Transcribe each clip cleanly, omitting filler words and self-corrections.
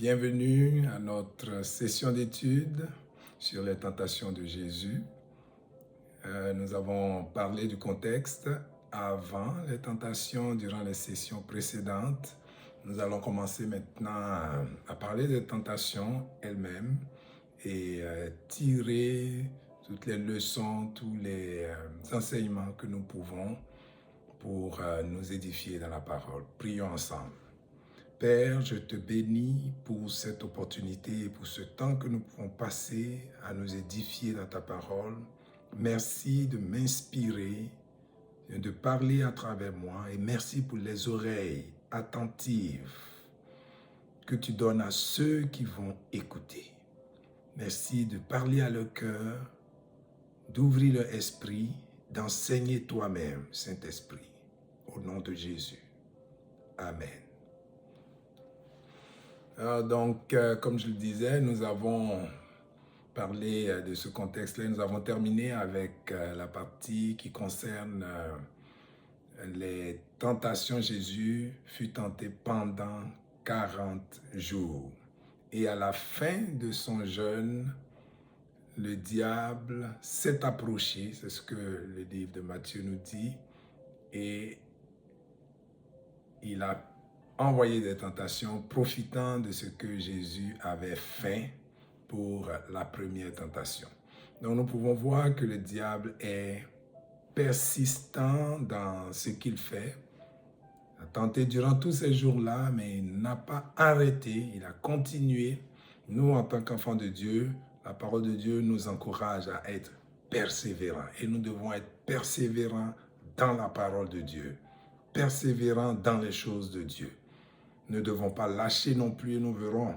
Bienvenue à notre session d'études sur les tentations de Jésus. Nous avons parlé du contexte avant les tentations durant les sessions précédentes. Nous allons commencer maintenant à parler des tentations elles-mêmes et tirer toutes les leçons, tous les enseignements que nous pouvons pour nous édifier dans la parole. Prions ensemble. Père, je te bénis pour cette opportunité et pour ce temps que nous pouvons passer à nous édifier dans ta parole. Merci de m'inspirer, de parler à travers moi et merci pour les oreilles attentives que tu donnes à ceux qui vont écouter. Merci de parler à leur cœur, d'ouvrir leur esprit, d'enseigner toi-même, Saint-Esprit. Au nom de Jésus. Amen. Donc, comme je le disais, nous avons parlé de ce contexte-là. Nous avons terminé avec la partie qui concerne les tentations. Jésus fut tenté pendant 40 jours. Et à la fin de son jeûne, le diable s'est approché, c'est ce que le livre de Matthieu nous dit, et il a envoyer des tentations, profitant de ce que Jésus avait fait pour la première tentation. Donc nous pouvons voir que le diable est persistant dans ce qu'il fait. Il a tenté durant tous ces jours-là, mais il n'a pas arrêté, il a continué. Nous, en tant qu'enfants de Dieu, la parole de Dieu nous encourage à être persévérants. Et nous devons être persévérants dans la parole de Dieu, persévérants dans les choses de Dieu. Ne devons pas lâcher non plus et nous verrons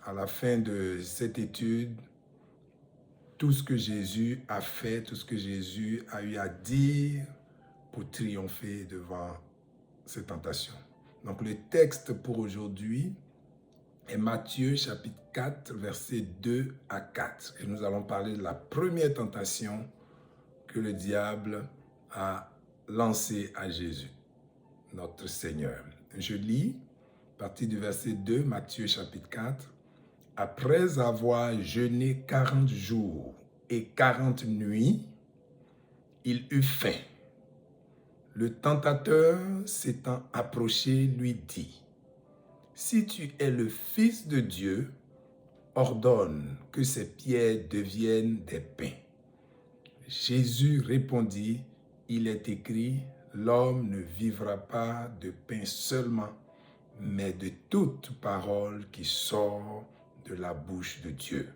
à la fin de cette étude tout ce que Jésus a fait, tout ce que Jésus a eu à dire pour triompher devant ces tentations. Donc le texte pour aujourd'hui est Matthieu chapitre 4, versets 2 à 4. Et nous allons parler de la première tentation que le diable a lancée à Jésus, notre Seigneur. Je lis à partir du verset 2, Matthieu chapitre 4. Après avoir jeûné 40 jours et 40 nuits, il eut faim. Le tentateur s'étant approché lui dit, « Si tu es le Fils de Dieu, ordonne que ces pierres deviennent des pains. » Jésus répondit, « Il est écrit, l'homme ne vivra pas de pain seulement, mais de toute parole qui sort de la bouche de Dieu. »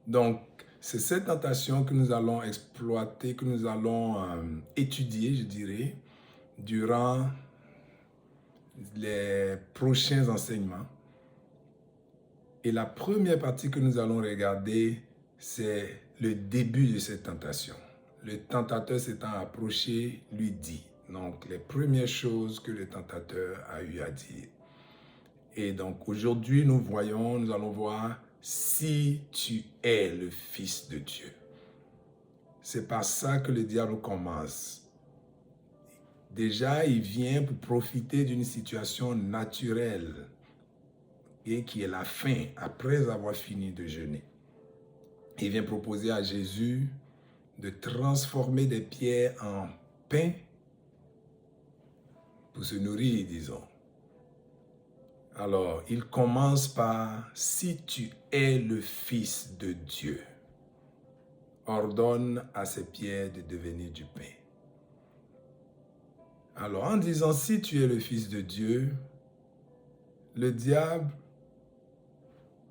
Donc, c'est cette tentation que nous allons exploiter, que nous allons étudier, je dirais, durant les prochains enseignements. Et la première partie que nous allons regarder, c'est le début de cette tentation. Le tentateur s'étant approché, lui dit. Donc, les premières choses que le tentateur a eu à dire. Et donc, aujourd'hui, nous allons voir si tu es le Fils de Dieu. C'est par ça que le diable commence. Déjà, il vient pour profiter d'une situation naturelle et qui est la faim après avoir fini de jeûner. Il vient proposer à Jésus de transformer des pierres en pain pour se nourrir, disons. Alors, il commence par « Si tu es le Fils de Dieu, ordonne à ces pierres de devenir du pain. » Alors, en disant « Si tu es le Fils de Dieu », le diable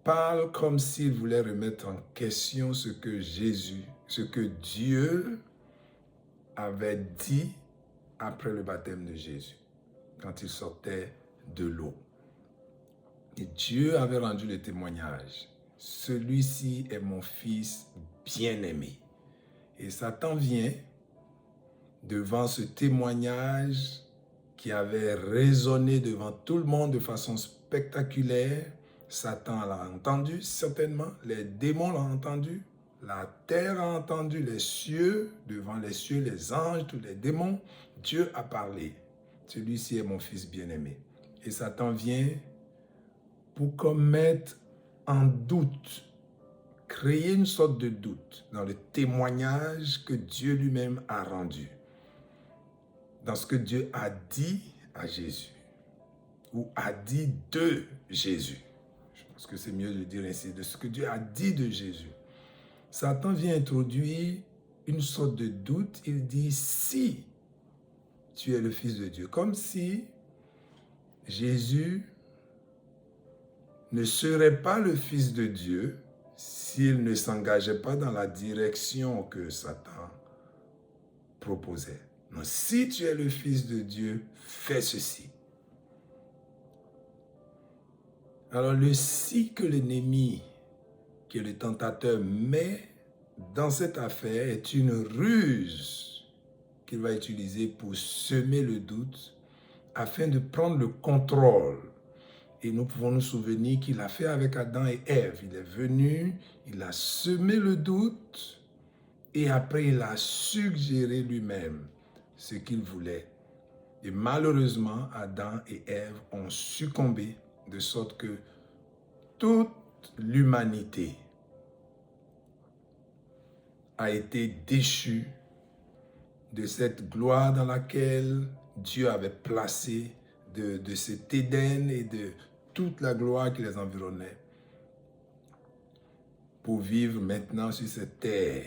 parle comme s'il voulait remettre en question ce que Dieu avait dit après le baptême de Jésus, quand il sortait de l'eau. Et Dieu avait rendu le témoignage. Celui-ci est mon fils bien-aimé. Et Satan vient devant ce témoignage qui avait résonné devant tout le monde de façon spectaculaire. Satan l'a entendu certainement, les démons l'ont entendu, la terre a entendu, les cieux, devant les cieux, les anges, tous les démons. Dieu a parlé. Celui-ci est mon fils bien-aimé. Et Satan vient pour qu'on mette en doute, créer une sorte de doute dans le témoignage que Dieu lui-même a rendu, dans ce que Dieu a dit à Jésus, ou a dit de Jésus. Je pense que c'est mieux de dire ainsi, de ce que Dieu a dit de Jésus. Satan vient introduire une sorte de doute. Il dit, si tu es le Fils de Dieu, comme si Jésus ne serait pas le Fils de Dieu s'il ne s'engageait pas dans la direction que Satan proposait. Donc, si tu es le Fils de Dieu, fais ceci. Alors, le si que l'ennemi, que le tentateur met dans cette affaire est une ruse qu'il va utiliser pour semer le doute afin de prendre le contrôle. Et nous pouvons nous souvenir qu'il a fait avec Adam et Ève. Il est venu, il a semé le doute et après il a suggéré lui-même ce qu'il voulait. Et malheureusement, Adam et Ève ont succombé de sorte que toute l'humanité a été déchue de cette gloire dans laquelle Dieu avait placé, de cet Éden et de toute la gloire qui les environnait, pour vivre maintenant sur cette terre.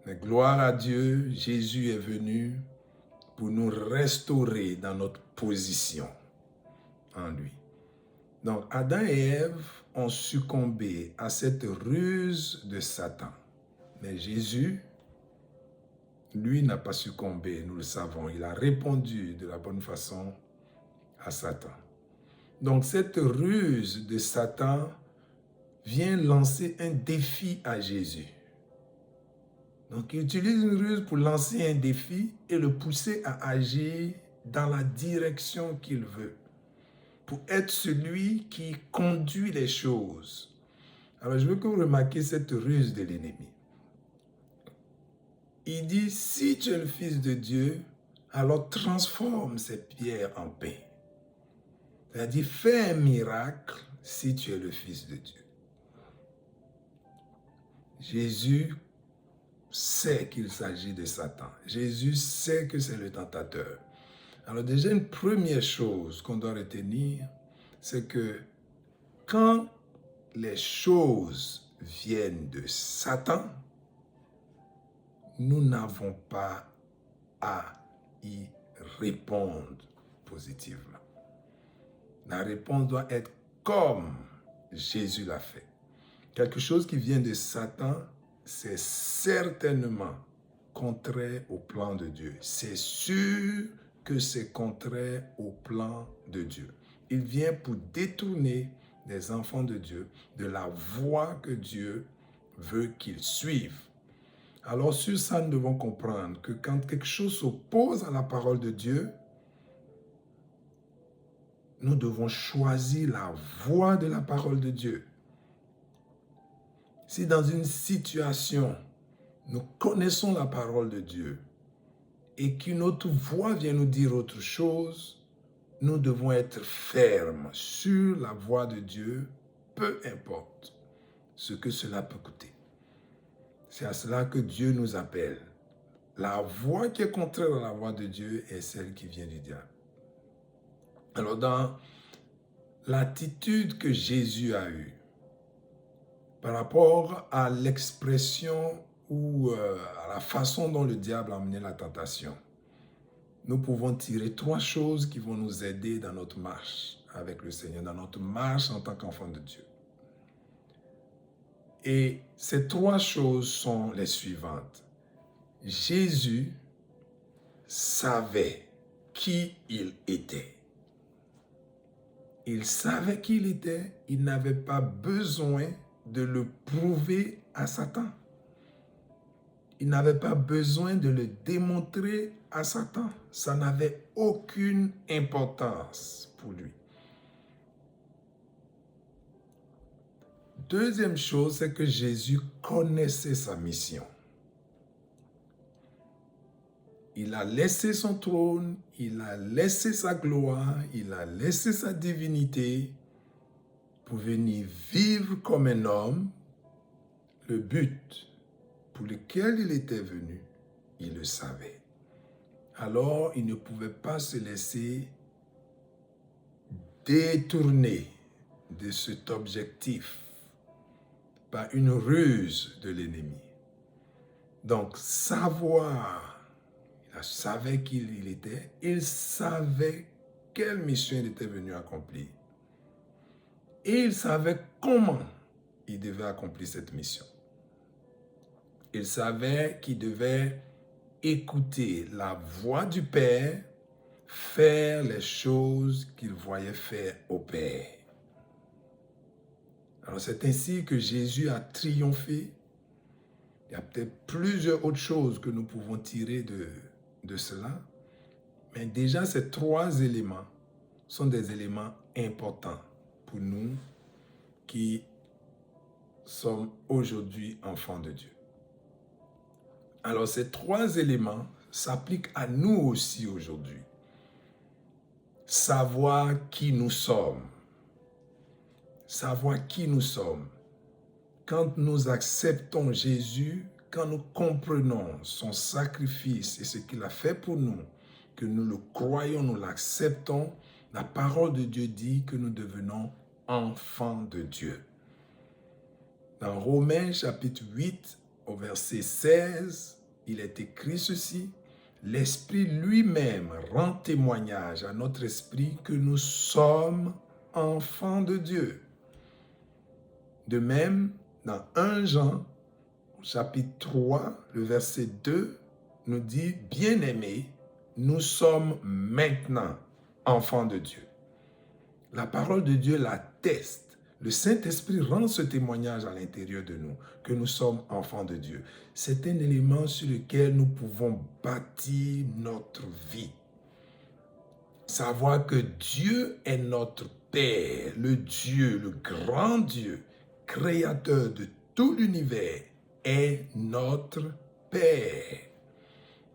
Mais gloire à Dieu, Jésus est venu pour nous restaurer dans notre position en lui. Donc Adam et Ève ont succombé à cette ruse de Satan. Mais Jésus, lui, n'a pas succombé, nous le savons. Il a répondu de la bonne façon à Satan. Donc cette ruse de Satan vient lancer un défi à Jésus. Donc il utilise une ruse pour lancer un défi et le pousser à agir dans la direction qu'il veut, pour être celui qui conduit les choses. Alors je veux que vous remarquiez cette ruse de l'ennemi. Il dit, si tu es le Fils de Dieu, alors transforme cette pierre en pain. C'est-à-dire, fais un miracle si tu es le Fils de Dieu. Jésus sait qu'il s'agit de Satan. Jésus sait que c'est le tentateur. Alors déjà, une première chose qu'on doit retenir, c'est que quand les choses viennent de Satan, nous n'avons pas à y répondre positivement. La réponse doit être comme Jésus l'a fait. Quelque chose qui vient de Satan, c'est certainement contraire au plan de Dieu. C'est sûr que c'est contraire au plan de Dieu. Il vient pour détourner les enfants de Dieu de la voie que Dieu veut qu'ils suivent. Alors sur ça, nous devons comprendre que quand quelque chose s'oppose à la parole de Dieu, nous devons choisir la voie de la parole de Dieu. Si dans une situation, nous connaissons la parole de Dieu et qu'une autre voix vient nous dire autre chose, nous devons être fermes sur la voie de Dieu, peu importe ce que cela peut coûter. C'est à cela que Dieu nous appelle. La voie qui est contraire à la voie de Dieu est celle qui vient du diable. Alors dans l'attitude que Jésus a eue par rapport à l'expression ou à la façon dont le diable a mené la tentation, nous pouvons tirer trois choses qui vont nous aider dans notre marche avec le Seigneur, dans notre marche en tant qu'enfant de Dieu. Et ces trois choses sont les suivantes. Jésus savait qui il était. Il savait qui il était, il n'avait pas besoin de le prouver à Satan. Il n'avait pas besoin de le démontrer à Satan. Ça n'avait aucune importance pour lui. Deuxième chose, c'est que Jésus connaissait sa mission. Il a laissé son trône, il a laissé sa gloire, il a laissé sa divinité pour venir vivre comme un homme, le but pour lequel il était venu, il le savait. Alors, il ne pouvait pas se laisser détourner de cet objectif par une ruse de l'ennemi. Donc, il savait qui il était, il savait quelle mission il était venu accomplir. Et il savait comment il devait accomplir cette mission. Il savait qu'il devait écouter la voix du Père, faire les choses qu'il voyait faire au Père. Alors c'est ainsi que Jésus a triomphé. Il y a peut-être plusieurs autres choses que nous pouvons tirer de cela. Mais déjà, ces 3 éléments sont des éléments importants pour nous qui sommes aujourd'hui enfants de Dieu. Alors, ces 3 éléments s'appliquent à nous aussi aujourd'hui. Savoir qui nous sommes. Savoir qui nous sommes. Quand nous acceptons Jésus, quand nous comprenons son sacrifice et ce qu'il a fait pour nous, que nous le croyons, nous l'acceptons, la parole de Dieu dit que nous devenons enfants de Dieu. Dans Romains chapitre 8, au verset 16, il est écrit ceci: l'Esprit lui-même rend témoignage à notre esprit que nous sommes enfants de Dieu. De même, dans 1 Jean, chapitre 3, le verset 2, nous dit: bien-aimés, nous sommes maintenant enfants de Dieu. La parole de Dieu l'atteste. Le Saint-Esprit rend ce témoignage à l'intérieur de nous, que nous sommes enfants de Dieu. C'est un élément sur lequel nous pouvons bâtir notre vie. Savoir que Dieu est notre Père, le Dieu, le grand Dieu, créateur de tout l'univers, est notre Père.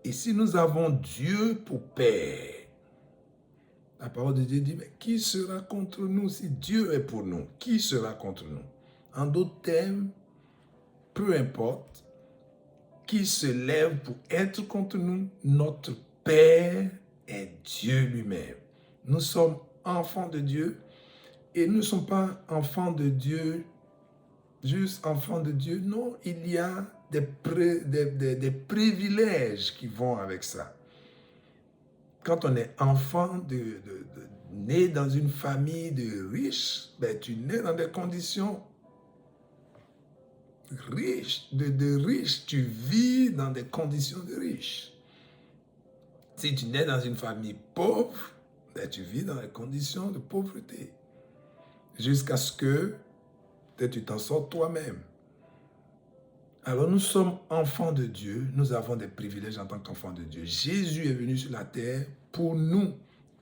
Et si nous avons Dieu pour Père, la parole de Dieu dit, mais qui sera contre nous si Dieu est pour nous? Qui sera contre nous? En d'autres termes, peu importe qui se lève pour être contre nous, notre Père est Dieu lui-même. Nous sommes enfants de Dieu et nous ne sommes pas enfants de Dieu, juste enfants de Dieu. Non, il y a des privilèges qui vont avec ça. Quand on est enfant né dans une famille de riches, ben, tu nais dans des conditions riches, de riches. Tu vis dans des conditions de riches. Si tu nais dans une famille pauvre, ben, tu vis dans des conditions de pauvreté. Jusqu'à ce que peut-être tu t'en sors toi-même. Alors nous sommes enfants de Dieu, nous avons des privilèges en tant qu'enfants de Dieu. Jésus est venu sur la terre pour nous.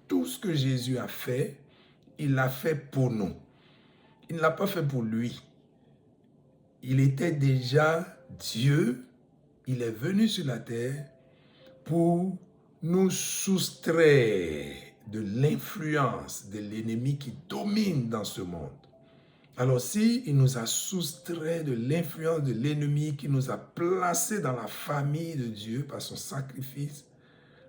Tout ce que Jésus a fait, il l'a fait pour nous. Il ne l'a pas fait pour lui. Il était déjà Dieu, il est venu sur la terre pour nous soustraire de l'influence de l'ennemi qui domine dans ce monde. Alors si il nous a soustrait de l'influence de l'ennemi qui nous a placés dans la famille de Dieu par son sacrifice,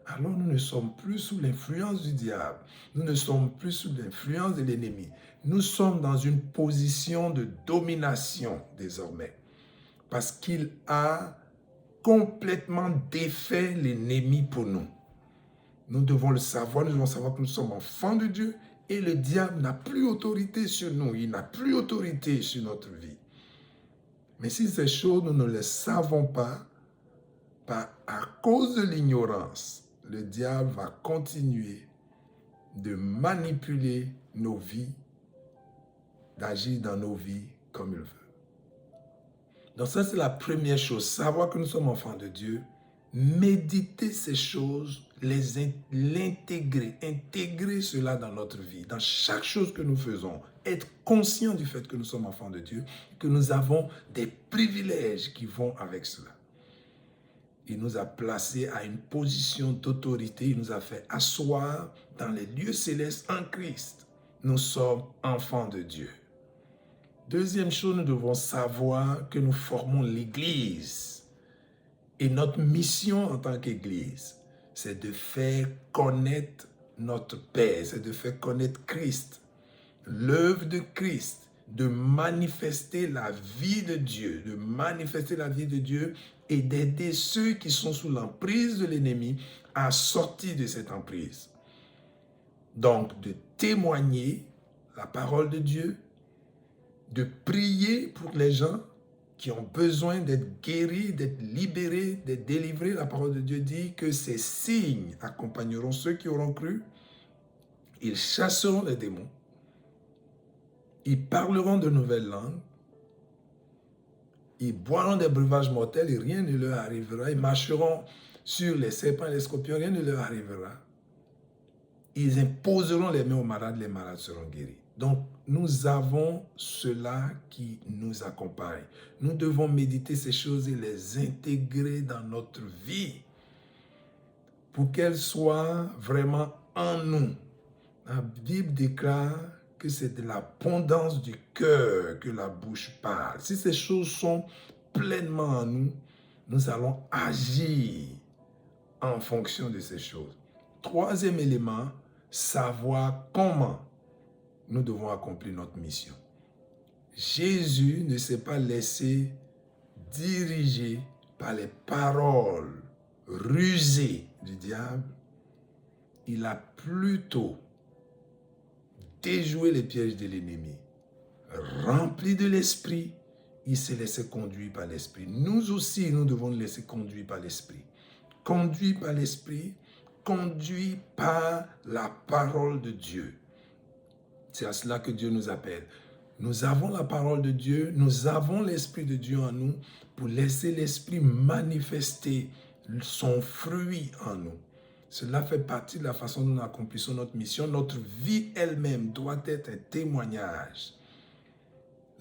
alors nous ne sommes plus sous l'influence du diable. Nous ne sommes plus sous l'influence de l'ennemi. Nous sommes dans une position de domination désormais. Parce qu'il a complètement défait l'ennemi pour nous. Nous devons le savoir, nous devons savoir que nous sommes enfants de Dieu. Et le diable n'a plus autorité sur nous, il n'a plus autorité sur notre vie. Mais si ces choses, nous ne les savons pas, à cause de l'ignorance, le diable va continuer de manipuler nos vies, d'agir dans nos vies comme il veut. Donc ça, c'est la première chose, savoir que nous sommes enfants de Dieu, méditer ces choses, l'intégrer, intégrer cela dans notre vie, dans chaque chose que nous faisons, être conscient du fait que nous sommes enfants de Dieu, que nous avons des privilèges qui vont avec cela. Il nous a placés à une position d'autorité, il nous a fait asseoir dans les lieux célestes en Christ. Nous sommes enfants de Dieu. Deuxième chose, nous devons savoir que nous formons l'Église. Et notre mission en tant qu'Église, c'est de faire connaître notre Père, c'est de faire connaître Christ, l'œuvre de Christ, de manifester la vie de Dieu, et d'aider ceux qui sont sous l'emprise de l'ennemi à sortir de cette emprise. Donc, de témoigner la parole de Dieu, de prier pour les gens qui ont besoin d'être guéris, d'être libérés, d'être délivrés. La parole de Dieu dit que ces signes accompagneront ceux qui auront cru. Ils chasseront les démons. Ils parleront de nouvelles langues. Ils boiront des breuvages mortels et rien ne leur arrivera. Ils marcheront sur les serpents et les scorpions, rien ne leur arrivera. Ils imposeront les mains aux malades, les malades seront guéris. Donc, nous avons cela qui nous accompagne. Nous devons méditer ces choses et les intégrer dans notre vie pour qu'elles soient vraiment en nous. La Bible déclare que c'est de l'abondance du cœur que la bouche parle. Si ces choses sont pleinement en nous, nous allons agir en fonction de ces choses. Troisième élément, savoir comment nous devons accomplir notre mission. Jésus ne s'est pas laissé diriger par les paroles rusées du diable. Il a plutôt déjoué les pièges de l'ennemi. Rempli de l'esprit, il s'est laissé conduire par l'esprit. Nous aussi, nous devons nous laisser conduire par l'esprit. Conduit par l'esprit, conduit par la parole de Dieu. C'est à cela que Dieu nous appelle. Nous avons la parole de Dieu, nous avons l'Esprit de Dieu en nous pour laisser l'Esprit manifester son fruit en nous. Cela fait partie de la façon dont nous accomplissons notre mission. Notre vie elle-même doit être un témoignage.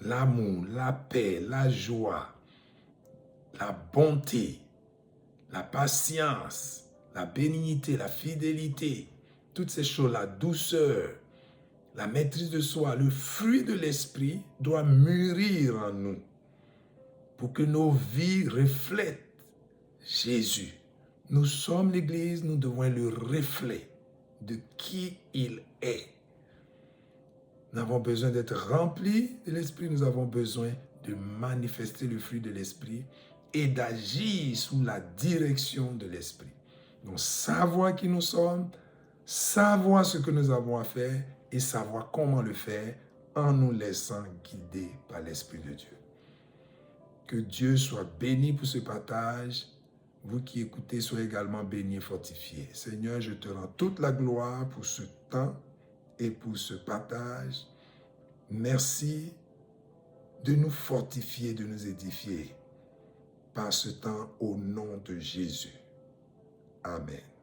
L'amour, la paix, la joie, la bonté, la patience, la bénignité, la fidélité, toutes ces choses, la douceur, la maîtrise de soi, le fruit de l'esprit doit mûrir en nous pour que nos vies reflètent Jésus. Nous sommes l'Église, nous devons être le reflet de qui il est. Nous avons besoin d'être remplis de l'Esprit, nous avons besoin de manifester le fruit de l'Esprit et d'agir sous la direction de l'Esprit. Donc, savoir qui nous sommes, savoir ce que nous avons à faire et savoir comment le faire en nous laissant guider par l'Esprit de Dieu. Que Dieu soit béni pour ce partage. Vous qui écoutez, soyez également bénis et fortifiés. Seigneur, je te rends toute la gloire pour ce temps et pour ce partage. Merci de nous fortifier, de nous édifier par ce temps au nom de Jésus. Amen.